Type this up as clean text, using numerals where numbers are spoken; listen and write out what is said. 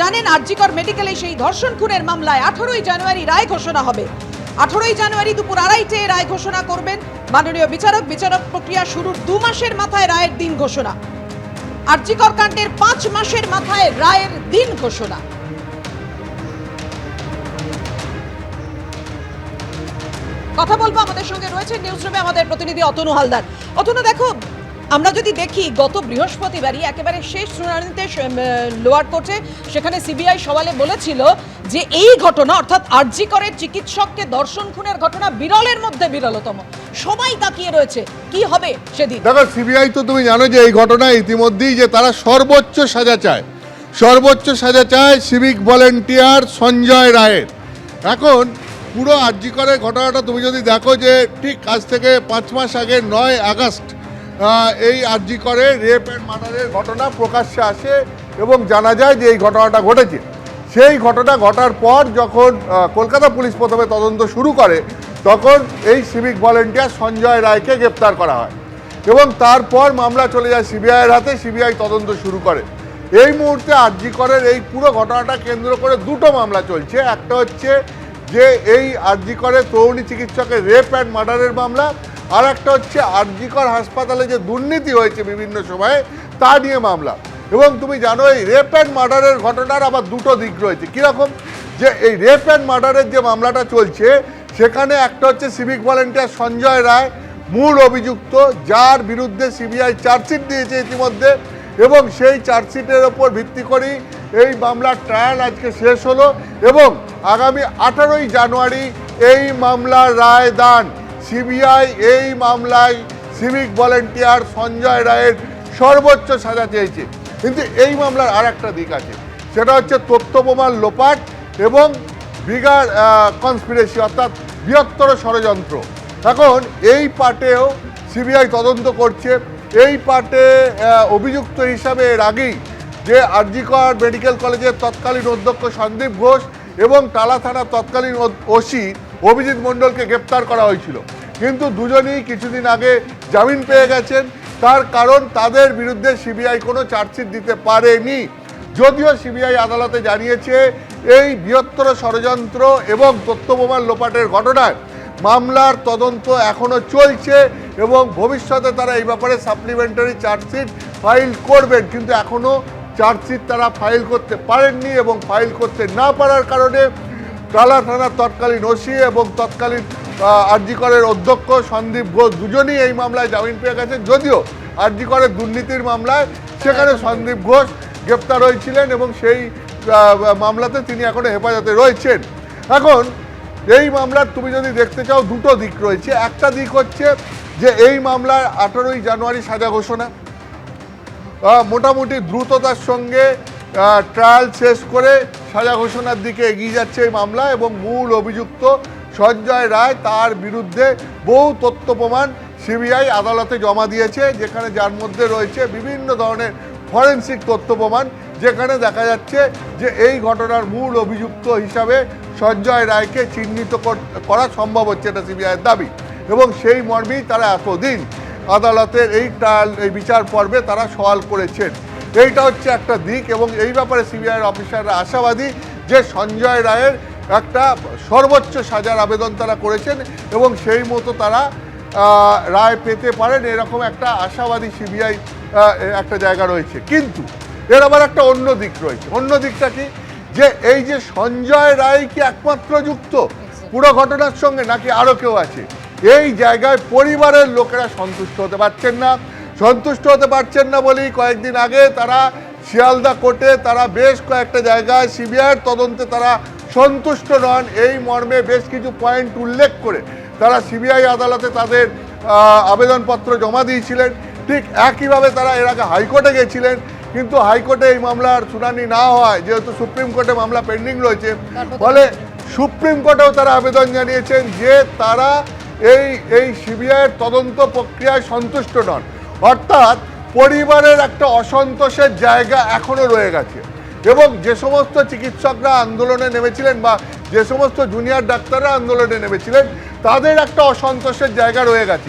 জানেন আর.জি. কর মেডিকেলে সেই ধর্ষণ খুনের মামলায় 18ই জানুয়ারি রায় ঘোষণা হবে। 18ই জানুয়ারি দুপুর 2:30টায় রায় ঘোষণা করবেন মাননীয় বিচারক। বিচারক প্রক্রিয়া শুরুর 2 মাসের মাথায় রায়ের দিন ঘোষণা। আর.জি. কর কাণ্ডের 5 মাসের মাথায় রায়ের দিন ঘোষণা। কথা বলবো, আমাদের সঙ্গে রয়েছে নিউজ রুমে আমাদের প্রতিনিধি অতনু হালদার। অতনু, দেখো, আমরা যদি দেখি গত বৃহস্পতিবারই একেবারে শেষ শুনানিতে লোয়ার কোর্টে সেখানে সিবিআই সওয়ালে বলেছিল যে এই ঘটনা অর্থাৎ আর.জি. করের চিকিৎসককে ধর্ষণ খুনের ঘটনা বিরলের মধ্যে বিরলতম। সবাই তাকিয়ে রয়েছে কি হবে সেদিন। দেখো, সিবিআই তো তুমি জানো যে এই ঘটনা ইতিমধ্যেই যে তারা সর্বোচ্চ সাজা চায়, সর্বোচ্চ সাজা চায় সিভিক ভলেন্টিয়ার সঞ্জয় রায়ের। এখন পুরো আর.জি. করের ঘটনাটা তুমি যদি দেখো যে ঠিক আজ থেকে 5 মাস আগে 9 আগস্ট এই আর.জি. করের রেপ অ্যান্ড মার্ডারের ঘটনা প্রকাশ্যে আসে এবং জানা যায় যে এই ঘটনাটা ঘটেছে। সেই ঘটনা ঘটার পর যখন কলকাতা পুলিশ প্রথমে তদন্ত শুরু করে, তখন এই সিভিক ভলেন্টিয়ার সঞ্জয় রায়কে গ্রেপ্তার করা হয় এবং তারপর মামলা চলে যায় সিবিআইয়ের হাতে। সিবিআই তদন্ত শুরু করে। এই মুহূর্তে আর.জি. করের এই পুরো ঘটনাটা কেন্দ্র করে 2টো মামলা চলছে। একটা হচ্ছে যে এই আর.জি. করের তরুণী চিকিৎসকের রেপ অ্যান্ড মার্ডারের মামলা, আর একটা হচ্ছে আর.জি. কর হাসপাতালে যে দুর্নীতি হয়েছে বিভিন্ন সময়ে তা নিয়ে মামলা। এবং তুমি জানো এই রেপ অ্যান্ড মার্ডারের ঘটনার আবার 2টো দিক রয়েছে। কীরকম, যে এই রেপ অ্যান্ড মার্ডারের যে মামলাটা চলছে সেখানে একটা হচ্ছে সিভিক ভলেন্টিয়ার সঞ্জয় রায় মূল অভিযুক্ত, যার বিরুদ্ধে সিবিআই চার্জশিট দিয়েছে ইতিমধ্যে, এবং সেই চার্জশিটের ওপর ভিত্তি করেই এই মামলার ট্রায়াল আজকে শেষ হলো এবং আগামী 18ই জানুয়ারি এই মামলার রায় দান। সিবিআই এই মামলায় সিভিক ভলেন্টিয়ার সঞ্জয় রায়ের সর্বোচ্চ সাজা চেয়েছে। কিন্তু এই মামলার আর একটা দিক আছে, সেটা হচ্ছে তথ্য প্রমাণ লোপাট এবং বিগার কনস্পিরেসি অর্থাৎ বৃহত্তর ষড়যন্ত্র। এখন এই পার্টেও সিবিআই তদন্ত করছে। এই পার্টে অভিযুক্ত হিসাবে এর আগেই যে আর.জি. কর মেডিকেল কলেজের তৎকালীন অধ্যক্ষ সন্দীপ ঘোষ এবং টালা থানার তৎকালীন ওসি অভিজিৎ মণ্ডলকে গ্রেপ্তার করা হয়েছিল, কিন্তু দুজনেই কিছুদিন আগে জামিন পেয়ে গেছেন। তার কারণ তাদের বিরুদ্ধে সিবিআই কোনো চার্জশিট দিতে পারেনি, যদিও সিবিআই আদালতে জানিয়েছে এই বৃহত্তর ষড়যন্ত্র এবং তথ্য প্রমাণ লোপাটের ঘটনায় মামলার তদন্ত এখনও চলছে এবং ভবিষ্যতে তারা এই ব্যাপারে সাপ্লিমেন্টারি চার্জশিট ফাইল করবেন, কিন্তু এখনও চার্জশিট তারা ফাইল করতে পারেননি এবং ফাইল করতে না পারার কারণে টালা থানার তৎকালীন ওসি এবং তৎকালীন আর.জি. করের অধ্যক্ষ সন্দীপ ঘোষ দুজনই এই মামলায় জামিন পেয়ে গেছেন। যদিও আর.জি. করের দুর্নীতির মামলায় সেখানে সন্দীপ ঘোষ গ্রেপ্তার হয়েছিলেন এবং সেই মামলাতে তিনি এখনো হেফাজতে রয়েছেন। এখন এই মামলার তুমি যদি দেখতে চাও 2টো দিক রয়েছে। একটা দিক হচ্ছে যে এই মামলার 18ই জানুয়ারি সাজা ঘোষণা, মোটামুটি দ্রুততার সঙ্গে ট্রায়াল শেষ করে সাজা ঘোষণার দিকে এগিয়ে যাচ্ছে এই মামলা এবং মূল অভিযুক্ত সঞ্জয় রায়, তার বিরুদ্ধে বহু তথ্য প্রমাণ সিবিআই আদালতে জমা দিয়েছে, যেখানে যার মধ্যে রয়েছে বিভিন্ন ধরনের ফরেনসিক তথ্য প্রমাণ, যেখানে দেখা যাচ্ছে যে এই ঘটনার মূল অভিযুক্ত হিসাবে সঞ্জয় রায়কে চিহ্নিত করা সম্ভব হচ্ছে, এটা সিবিআইয়ের দাবি। এবং সেই মর্মেই তারা এতদিন আদালতের এই ট্রায়াল এই বিচার পর্বে তারা সওয়াল করেছেন। এইটা হচ্ছে একটা দিক এবং এই ব্যাপারে সিবিআইয়ের অফিসাররা আশাবাদী যে সঞ্জয় রায়ের একটা সর্বোচ্চ সাজার আবেদন তারা করেছেন এবং সেই মতো তারা রায় পেতে পারেন, এরকম একটা আশাবাদী সিবিআই একটা জায়গা রয়েছে। কিন্তু এর আবার একটা অন্য দিক রয়েছে। অন্য দিকটা কি, যে এই যে সঞ্জয় রায় কি একমাত্র যুক্ত পুরো ঘটনার সঙ্গে, নাকি আরও কেউ আছে? এই জায়গায় পরিবারের লোকেরা সন্তুষ্ট হতে পারছেন না। সন্তুষ্ট হতে পারছেন না বলেই কয়েকদিন আগে তারা শিয়ালদা কোর্টে তারা বেশ কয়েকটা জায়গায় সিবিআইয়ের তদন্তে তারা সন্তুষ্ট নন এই মর্মে বেশ কিছু পয়েন্ট উল্লেখ করে তারা সিবিআই আদালতে তাদের আবেদনপত্র জমা দিয়েছিলেন। ঠিক একইভাবে তারা এর আগে হাইকোর্টে গেছিলেন, কিন্তু হাইকোর্টে এই মামলার শুনানি না হয়, যেহেতু সুপ্রিম কোর্টে মামলা পেন্ডিং রয়েছে, ফলে সুপ্রিম কোর্টেও তারা আবেদন জানিয়েছেন যে তারা এই সিবিআইয়ের তদন্ত প্রক্রিয়ায় সন্তুষ্ট নন। অর্থাৎ পরিবারের একটা অসন্তোষের জায়গা এখনও রয়ে গেছে এবং যে সমস্ত চিকিৎসকরা আন্দোলনে নেমেছিলেন বা যে সমস্ত জুনিয়র ডাক্তাররা আন্দোলনে নেমেছিলেন, তাদের একটা অসন্তোষের জায়গা রয়ে গেছে।